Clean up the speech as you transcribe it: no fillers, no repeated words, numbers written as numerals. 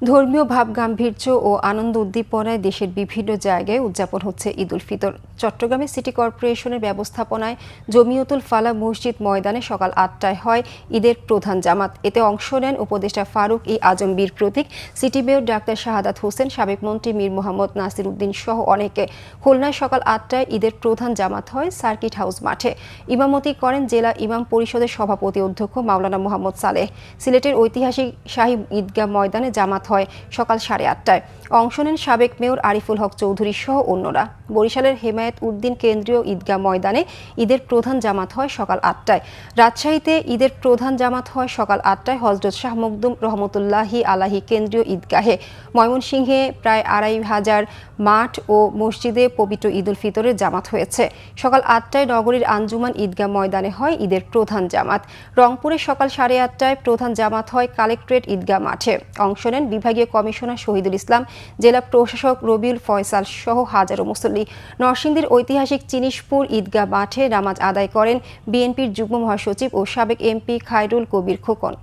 ধর্মীয় ভাবগাম্ভীর্য ও আনন্দ উদ্দীপনায় দেশের বিভিন্ন জায়গায় উদযাপন হচ্ছে ঈদ উল ফিতর। চট্টগ্রামে সিটি কর্পোরেশনের ব্যবস্থাপনায় জমিয়তুল ফালাহ মসজিদ ময়দানে সকাল ৮টায় হয় ঈদের প্রধান জামাত। এতে অংশ নেন উপদেষ্টা ফারুক-ই-আজম বীর প্রতীক, city mayor doctor Shahadat Hossain, সাবেক মন্ত্রী মীর মোহাম্মদ নাসির উদ্দিন সহ অনেকে। খুলনায় সকাল ৮টায় ঈদের প্রধান জামাত হয় সার্কিট হাউস মাঠে। ইমামতি করেন জেলা ইমাম পরিষদের সভাপতি অধ্যক্ষ মাওলানা মোহাম্মদ সালেহ। সিলেটের ঐতিহাসিক শাহী ঈদগাহ ময়দানে জামাত হয় সকাল 8:30টায়। অংশ নেন সাবেক মেয়র আরিফুল হক চৌধুরী সহ অন্যরা। বরিশালের হেমায়েত উদ্দিন কেন্দ্রীয় ঈদগাহ ময়দানে ঈদের প্রধান জামাত হয় সকাল 8টায়। রাজশাহীতে ঈদের প্রধান জামাত হয় সকাল 8টায় হযরত শাহ মখদুম রহমতুল্লাহি আলাহি কেন্দ্রীয় ঈদগাহে। ময়মনসিংহে প্রায় 2,500 মাঠ ও মসজিদে পবিত্র ঈদ উল ফিতরের জামাত হয়েছে। সকাল 8টায় নগরীর আঞ্জুমান ঈদগাহ ময়দানে হয় ঈদের প্রধান জামাত। রংপুরে সকাল 8:30টায় প্রধান জামাত হয় কালেক্টরেট ঈদগাহ মাঠে। অংশ নেন বিভাগীয় কমিশনার শহীদুল ইসলাম, জেলা প্রশাসক রবিউল ফয়সাল সহ হাজারো মুসল্লি। নরসিংদীর ঐতিহাসিক চিনিশপুর ঈদগাহ মাঠে নামাজ আদায় করেন বিএনপির যুগ্ম মহাসচিব ও সাবেক এমপি খায়রুল কবির খোকন।